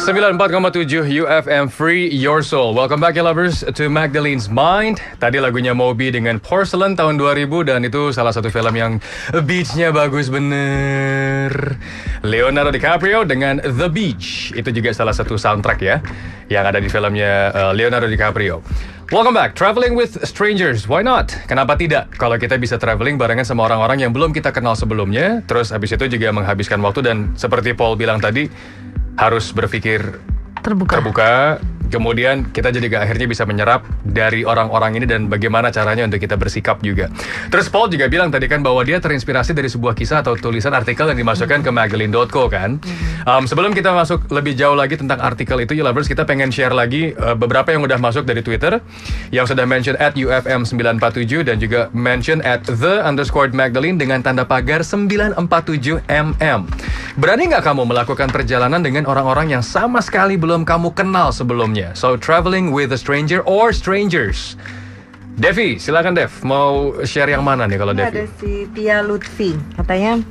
94,7 UFM Free Your Soul. Welcome back ya lovers to Magdalene's Mind. Tadi lagunya Moby dengan Porcelain tahun 2000 dan itu salah satu film yang beachnya bagus bener. Leonardo DiCaprio dengan The Beach. Itu juga salah satu soundtrack ya yang ada di filmnya Leonardo DiCaprio. Welcome back, traveling with strangers, why not? Kenapa tidak? Kalau kita bisa traveling barengan sama orang-orang yang belum kita kenal sebelumnya, terus habis itu juga menghabiskan waktu dan seperti Paul bilang tadi, harus berpikir terbuka. Kemudian kita juga akhirnya bisa menyerap dari orang-orang ini dan bagaimana caranya untuk kita bersikap juga. Terus Paul juga bilang tadi kan bahwa dia terinspirasi dari sebuah kisah atau tulisan artikel yang dimasukkan ke Magdalene.co kan. Sebelum kita masuk lebih jauh lagi tentang artikel itu, ya lovers, kita pengen share lagi beberapa yang udah masuk dari Twitter yang sudah mention @UFM947 dan juga mention @the_Magdalene dengan tanda pagar 947mm. Berani nggak kamu melakukan perjalanan dengan orang-orang yang sama sekali belum kamu kenal sebelumnya? So, traveling with a stranger or strangers. Devi, silakan Dev. Mau share yang mana nih kalau Devi? Ada si Tia Lutfi. Katanya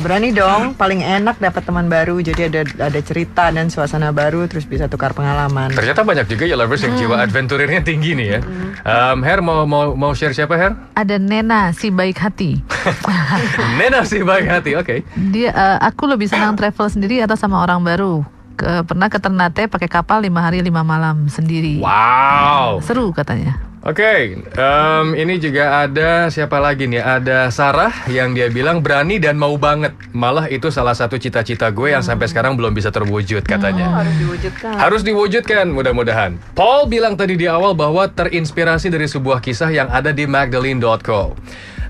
berani dong, paling enak dapat teman baru. Jadi ada cerita dan suasana baru, terus bisa tukar pengalaman. Ternyata banyak juga ya lovers yang jiwa adventurernya tinggi nih ya. Her mau share siapa Her? Ada Nena si baik hati. Nena si baik hati, oke. Dia aku lebih senang travel sendiri atau sama orang baru. Pernah ke Ternate pakai kapal 5 hari 5 malam sendiri. Wow, seru katanya. Oke, ini juga ada siapa lagi nih? Ada Sarah yang dia bilang berani dan mau banget. Malah itu salah satu cita-cita gue yang sampai sekarang belum bisa terwujud katanya. Harus diwujudkan. Harus diwujudkan mudah-mudahan. Paul bilang tadi di awal bahwa terinspirasi dari sebuah kisah yang ada di Magdalene.co.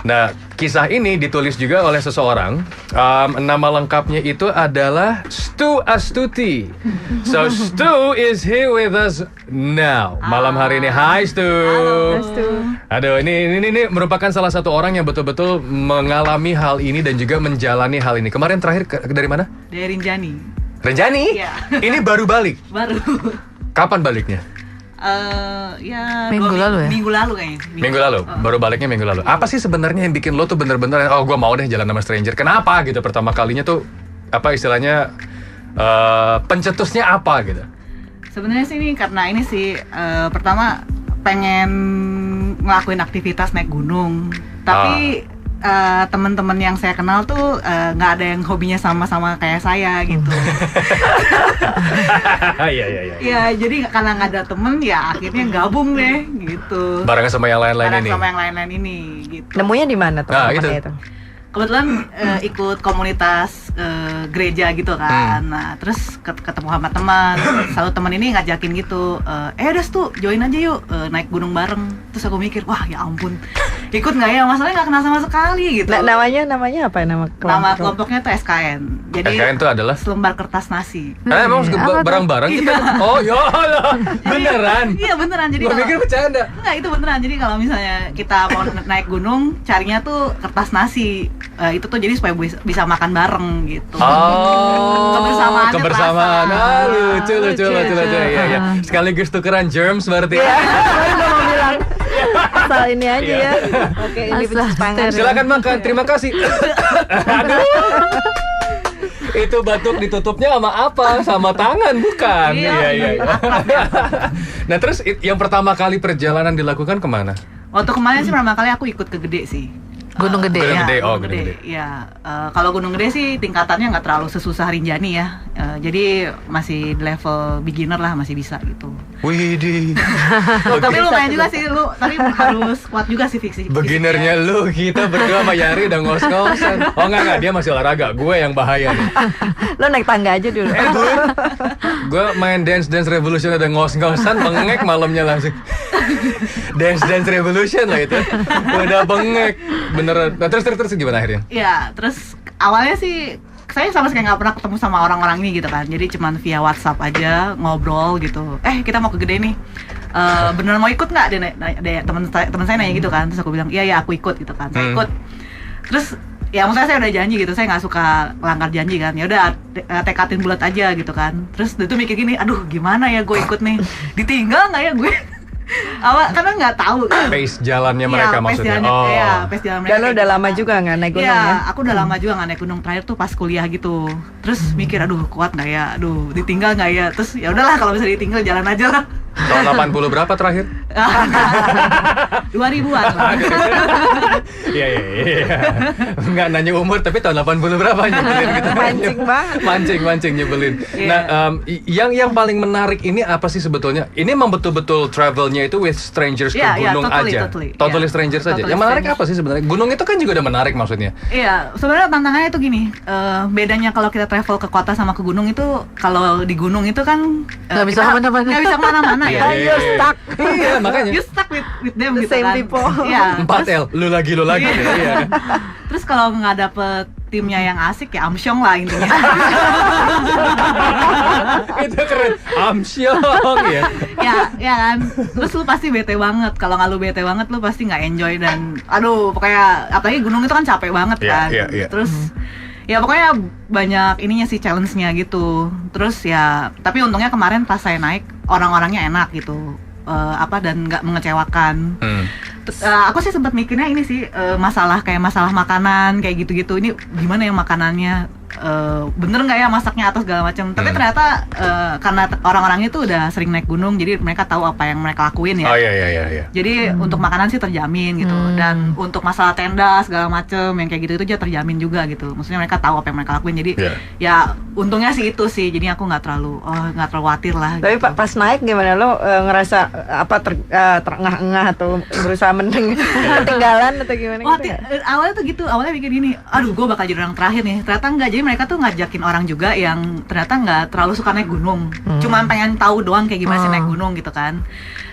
Nah, kisah ini ditulis juga oleh seseorang. Nama lengkapnya itu adalah Stu Astuti. So, Stu is here with us now. Malam hari ini. Hai Stu. Halo Stu. Aduh, ini merupakan salah satu orang yang betul-betul mengalami hal ini dan juga menjalani hal ini. Kemarin terakhir dari mana? Dari Rinjani. Rinjani? Iya. Ini baru balik? Baru. Kapan baliknya? Minggu lalu ya? Minggu lalu kayaknya. Minggu lalu? Baru baliknya minggu lalu. Apa sih sebenarnya yang bikin lo tuh bener-bener gue mau deh jalan sama stranger? Kenapa gitu pertama kalinya tuh apa istilahnya pencetusnya apa gitu? Sebenarnya sih ini karena ini sih pertama pengen ngelakuin aktivitas naik gunung. Tapi teman-teman yang saya kenal tuh nggak ada yang hobinya sama-sama kayak saya gitu. Iya. Ya jadi karena nggak ada temen ya akhirnya gabung deh gitu. Barengan sama yang lain-lain ini. Sama yang lain-lain ini gitu. Nemunya di mana tuh? Itu. Kebetulan ikut komunitas gereja gitu kan. Nah terus ketemu sama teman. Satu teman ini ngajakin gitu, udah tuh join aja yuk naik gunung bareng. Terus aku mikir, wah ya ampun, ikut nggak ya? Masalahnya nggak kenal sama sekali gitu. Namanya apa ya Nama kelompoknya tuh SKN. Jadi SKN itu adalah selembar kertas nasi. Emang bareng-bareng gitu? Oh ya beneran? Iya beneran. Jadi gue pikir bercanda. Enggak, itu beneran. Jadi kalau misalnya kita mau naik gunung, carinya tuh kertas nasi. Itu tuh jadi supaya bisa makan bareng gitu. Oh, kebersamaan. Lucu. Iya. Sekaligus tukeran germs berarti. Iya. Mau bilang asal ini aja ya. Oke, ini pencuci tangan. Silakan makan. Terima kasih. Aduh. Itu batuk ditutupnya sama apa? Sama tangan bukan? Iya. Nah terus yang pertama kali perjalanan dilakukan kemana? Waktu kemarin sih pertama kali aku ikut ke Gede sih. Gunung Gede. Gunung Gede. Ya, kalau Gunung Gede sih tingkatannya nggak terlalu sesusah Rinjani ya. Jadi masih di level beginner lah, masih bisa gitu. Widih. Tapi lumayan juga sih lu, tapi harus kuat juga sih fiksi. Beginnernya lu, kita berdua sama Yari udah ngos-ngosan. Oh enggak, dia masih olahraga, gue yang bahaya nih. Lo naik tangga aja dulu. Gue main Dance Revolution udah ngos-ngosan, bengek malamnya langsung. Dance Revolution lah itu, udah bengek beneran. Nah terus gimana akhirnya? Ya terus awalnya sih saya sama sekali nggak pernah ketemu sama orang-orang ini gitu kan, jadi cuman via WhatsApp aja ngobrol gitu. Kita mau ke Gede nih, beneran mau ikut nggak? Teman saya nanya gitu kan, terus aku bilang iya aku ikut gitu kan, saya ikut. Terus ya maksudnya saya udah janji gitu, saya nggak suka langgar janji kan, ya udah tekatin bulat aja gitu kan. Terus itu mikir gini, aduh gimana ya gue ikut nih, ditinggal nggak ya gue? Karena nggak tahu kan. Pace jalannya mereka maksudnya. Pace jalan mereka. Dan lo udah lama juga nggak naik gunung ya? Aku udah lama juga nggak naik gunung. Terakhir tuh pas kuliah gitu. Terus mikir, aduh kuat nggak ya? Aduh ditinggal nggak ya? Terus ya udahlah kalau bisa ditinggal jalan aja lah. Tahun 80 berapa terakhir? 2000-an. Iya. Nggak nanya umur, tapi tahun 80 berapa nyebelin gitu. Mancing banget. Mancing nyebelin. Iya. Nah, yang paling menarik ini apa sih sebetulnya? Ini memang betul-betul travelnya itu with strangers ke Iya, gunung totally, aja. totally. Strangers saja. Totally Yang menarik strangers. apa sih sebenarnya? Gunung itu kan juga udah menarik maksudnya. Iya, sebenarnya tantangannya itu gini. Bedanya kalau kita travel ke kota sama ke gunung itu, kalau di gunung itu kan Nggak bisa kemana-mana. Nggak bisa kemana-mana ya. You're stuck. Iya, makanya. You stuck with them The gitu same kan. people. Iya. 4L, lu lagi. Iya. Terus kalau nggak dapet timnya yang asik ya amsyong lah intinya. Itu keren. Amsyong ya. ya kan. Terus lu pasti bete banget. Kalau nggak lu bete banget, lu pasti nggak enjoy dan aduh pokoknya apalagi gunung itu kan capek banget kan. Iya. Terus ya pokoknya banyak ininya sih challenge-nya gitu. Terus ya tapi untungnya kemarin pas saya naik orang-orangnya enak gitu. Dan nggak mengecewakan. Aku sih sempat mikirnya ini sih masalah makanan kayak gitu-gitu. Ini gimana ya makanannya? Bener nggak ya masaknya atau segala macam? Tapi ternyata karena orang-orangnya tuh udah sering naik gunung, jadi mereka tahu apa yang mereka lakuin ya. Oh iya. Jadi untuk makanan sih terjamin gitu. Dan untuk masalah tenda segala macem yang kayak gitu itu juga terjamin juga gitu. Maksudnya mereka tahu apa yang mereka lakuin. Jadi ya untungnya sih itu sih. Jadi aku nggak terlalu khawatir lah. Tapi gitu. pas naik gimana lo ngerasa terengah-engah atau berusaha mending ketinggalan atau gimana gitu? Awalnya tuh gitu, awalnya mikir gini, aduh gue bakal jadi orang terakhir nih. Ternyata enggak, jadi mereka tuh ngajakin orang juga yang ternyata nggak terlalu suka naik gunung, cuman pengen tahu doang kayak gimana sih naik gunung gitu kan.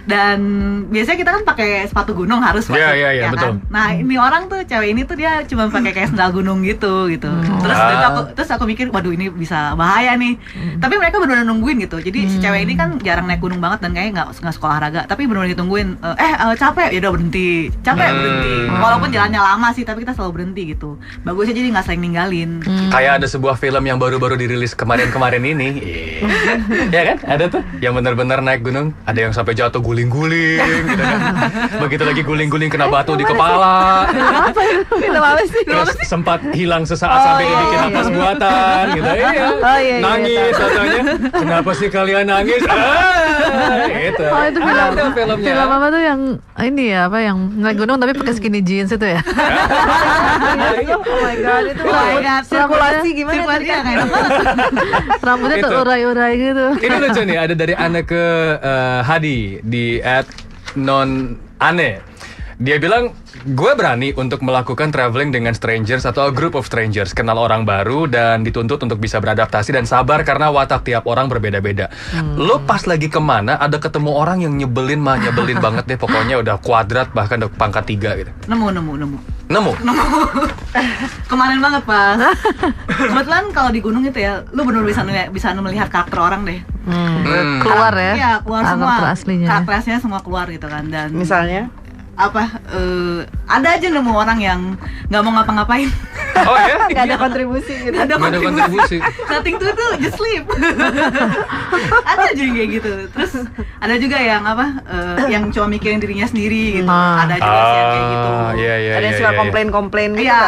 Dan biasanya kita kan pakai sepatu gunung harus masuk, Iya, ya betul. kan? Nah ini orang tuh cewek ini tuh dia cuma pakai kayak sendal gunung gitu. Terus aku mikir, waduh ini bisa bahaya nih. Tapi mereka benar-benar nungguin gitu. Jadi si cewek ini kan jarang naik gunung banget dan kayaknya nggak sekolah olahraga. Tapi benar-benar ditungguin. Capek, ya udah berhenti. Capek berhenti. Walaupun jalannya lama sih, tapi kita selalu berhenti gitu. Bagusnya jadi nggak sering ninggalin. Kayak ada sebuah film yang baru-baru dirilis kemarin ini. Ya kan? Ada tuh yang benar-benar naik gunung, ada yang sampai jatuh guling-guling gitu kan. Begitu lagi guling-guling kena batu di kepala. Film apa sih? Terus sempat hilang sesaat sampai dibikin napas buatan gitu. Iya, Nangis katanya. Kenapa sih kalian nangis? Gitu. Oh itu film Ada filmnya. film apa tuh yang ini ya apa yang naik gunung tapi pakai skinny jeans itu ya? Oh my god, itu Iya, sirkulasi gimana? Sirkulasi tadi? nggak enak banget. Rambutnya tuh Itu. urai-urai gitu. Ini lucu nih, ada dari Anneke Hadi di @nonane. Dia bilang, gue berani untuk melakukan traveling dengan strangers atau a group of strangers, kenal orang baru dan dituntut untuk bisa beradaptasi dan sabar karena watak tiap orang berbeda-beda. Lo pas lagi kemana ada ketemu orang yang nyebelin banget deh, pokoknya udah kuadrat bahkan udah pangkat 3 gitu. Nemu. Kemarin banget pas. Kebetulan kalau di gunung itu ya, lu benar-benar bisa melihat karakter orang deh. Keluar ya? Iya, keluar semua. Karakter aslinya. Karakter aslinya semua keluar gitu kan. Dan Misalnya? ada aja nemu orang yang nggak mau ngapa-ngapain. Oh ya? Gak ada kontribusi gitu. Nggak ada Nggak ada kontribusi. Nothing to do, just sleep. Ada aja yang kayak gitu. Terus ada juga yang yang cuma mikirin dirinya sendiri gitu. Ada juga sih yang kayak gitu. Iya. Ada yang suka komplain-komplain gitu. Iya,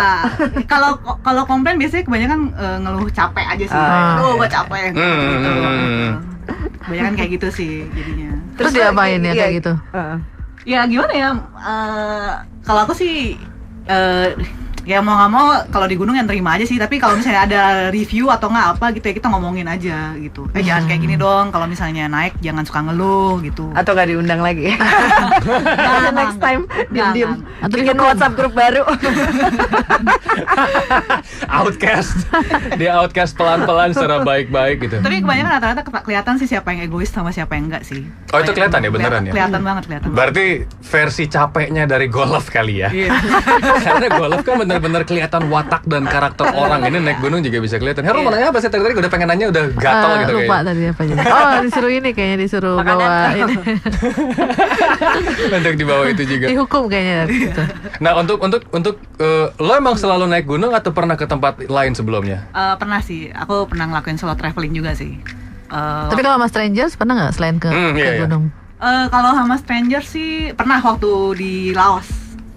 Kak? kalau komplain biasanya kebanyakan ngeluh capek aja sih. Aduh, gua capek. Gitu. Kebanyakan kayak gitu sih jadinya. Terus diapain ya kayak gitu? Ya gimana ya? Kalau aku sih ya mau nggak mau kalau di gunung yang terima aja sih. Tapi kalau misalnya ada review atau nggak apa gitu ya kita ngomongin aja gitu. Jangan kayak gini dong. Kalau misalnya naik jangan suka ngeluh gitu. Atau gak diundang lagi? Next time diem-diem Atau bikin dihukum. WhatsApp grup baru. Outcast. Dia outcast pelan-pelan secara baik-baik gitu. Tapi kebanyakan rata-rata kelihatan sih siapa yang egois sama siapa yang enggak sih. Oh, itu kelihatan ya, beneran ya? Kelihatan banget, kelihatan. Berarti versi capeknya dari golf kali ya. Iya. Karena golf kan benar-benar kelihatan watak dan karakter orang. Ini naik gunung juga bisa kelihatan. Heru mau nanya apa sih? Tadi udah pengen nanya udah gatel gitu Lupa kayaknya. tadi apa jadi. Oh disuruh ini kayaknya disuruh bawa ini. Untuk di bawah itu juga. Dihukum kayaknya gitu. Nah, untuk lo emang selalu naik gunung atau pernah ke tempat lain sebelumnya? Pernah sih, aku pernah ngelakuin solo traveling juga sih. Tapi kalau sama strangers pernah nggak selain ke Iya. gunung? Kalau sama stranger sih pernah waktu di Laos.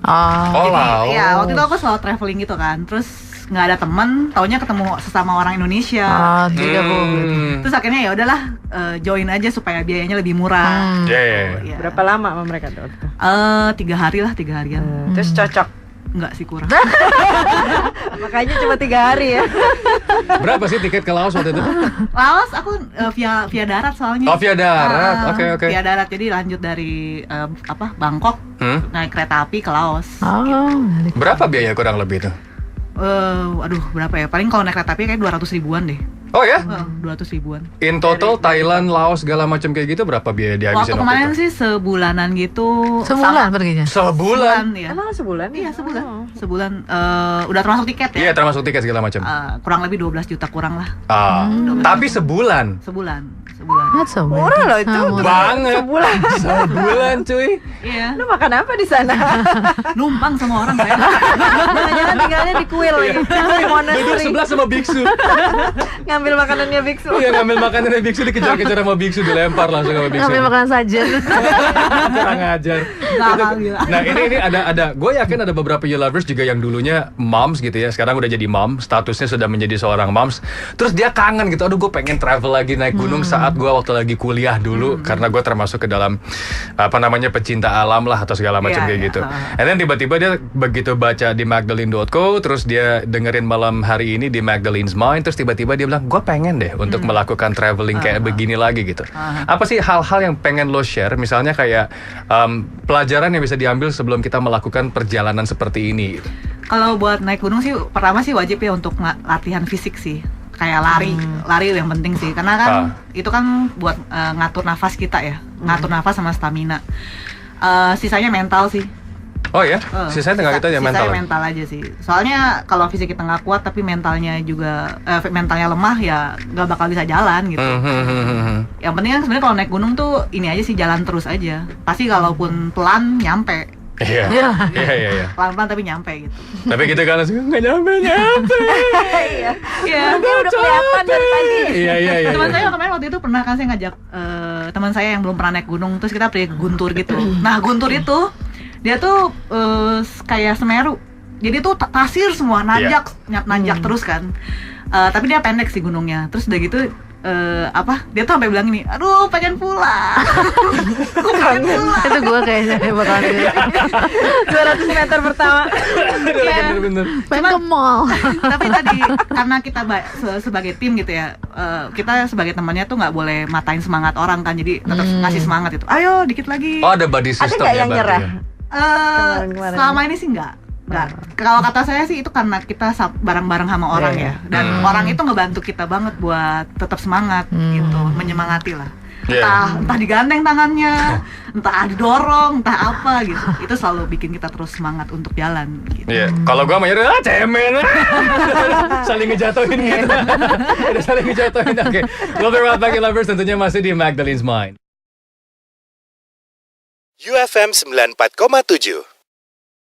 Oh, Laos. Ya waktu itu aku selalu traveling gitu kan. Terus nggak ada teman, taunya ketemu sesama orang Indonesia. Terus akhirnya ya udahlah join aja supaya biayanya lebih murah. Yeah. Berapa lama sama mereka tuh? 3 hari lah, 3 harian. Terus cocok? Enggak sih, kurang. Makanya cuma 3 hari ya. Berapa sih tiket ke Laos waktu itu? Laos aku via darat soalnya. Oh, via darat. Oke. Via darat, jadi lanjut dari Bangkok naik kereta api ke Laos. Berapa biaya kurang lebih itu? Aduh, berapa ya? Paling kalau naik kereta api kayak 200 ribuan deh. Oh ya? 200 ribuan. In total Thailand, Laos segala macam kayak gitu berapa biaya dihabisin Waktu kemarin sih sebulanan gitu. Sebulan perginya? Sebulan? Ya. Emang sebulan? Iya, sebulan. Oh. Sebulan udah termasuk tiket ya? Iya, termasuk tiket segala macam. Kurang lebih 12 juta kurang lah. Tapi sebulan. Sebulan. That's so weird. Murah loh itu. Banget. Sebulan cuy. Iya. Lu makan apa di sana? Numpang sama orang saya. Jangan-jangan tinggalnya di kuil lagi. Di Duduk monastery. sebelah sama biksu. Ngambil makanannya biksu. Iya, ngambil makanan dari biksu, dikejar-kejar sama biksu, dilempar langsung sama biksu. Ambil makanan saja. Kurang ajar. Gila. Nah, ini ada gue yakin ada beberapa you lovers juga yang dulunya moms gitu ya. Sekarang udah jadi mom, statusnya sudah menjadi seorang moms. Terus dia kangen gitu. Aduh, gue pengen travel lagi naik gunung saat gue waktu lagi kuliah dulu, karena gue termasuk ke dalam pecinta alam lah atau segala macam kayak gitu. And then tiba-tiba dia begitu baca di Magdalene.co, terus dia dengerin malam hari ini di Magdalene's Mind, terus tiba-tiba dia bilang, gue pengen deh untuk melakukan traveling kayak begini lagi gitu. Apa sih hal-hal yang pengen lo share, misalnya kayak pelajaran yang bisa diambil sebelum kita melakukan perjalanan seperti ini gitu. Kalau buat naik gunung sih pertama sih wajib ya untuk latihan fisik sih. Kayak lari yang penting sih, karena kan itu kan buat ngatur nafas kita ya, ngatur nafas sama stamina. Sisanya mental sih. Oh ya, sisanya tinggal kita aja mental. Sisanya mental aja sih. Soalnya kalau fisik kita nggak kuat tapi mentalnya juga mentalnya lemah ya nggak bakal bisa jalan gitu. Yang penting kan sebenarnya kalau naik gunung tuh ini aja sih, jalan terus aja. Pasti kalaupun pelan nyampe. Iya. Pelan-pelan tapi nyampe gitu. Tapi kita kan langsung nggak nyampe. Iya. Udah kelihatan dari tadi. Iya. Teman saya kemarin waktu itu pernah kan saya ngajak teman saya yang belum pernah naik gunung, terus kita pergi Guntur gitu. Nah, Guntur itu dia tuh kayak Semeru. Jadi tuh pasir semua, nanjak terus kan. Tapi dia pendek sih gunungnya. Terus udah gitu dia tuh sampai bilang ini, aduh pengen pulang. Aku pengen pulang. Itu gue kayaknya bakal 200 meter pertama. Bener. pengen ke mall. Tapi tadi karena kita sebagai tim gitu ya, kita sebagai temannya tuh nggak boleh matain semangat orang kan, jadi tetap ngasih semangat itu. Ayo dikit lagi. Oh, ada body system. Ada nggak yang nyerah? Kemarin. Selama ini sih enggak. Kalau kata saya sih itu karena kita bareng-bareng sama orang ya, dan orang itu ngebantu kita banget buat tetap semangat gitu, menyemangati lah. Entah digandeng tangannya, entah didorong, entah apa gitu. Itu selalu bikin kita terus semangat untuk jalan gitu. Iya. Kalau gua mah cemen. Saling ngejatuhin gitu. Udah saling ngejatuhin. Oke. We'll be right back, lovers, tentunya masih di Magdalene's Mind. UFM 94,7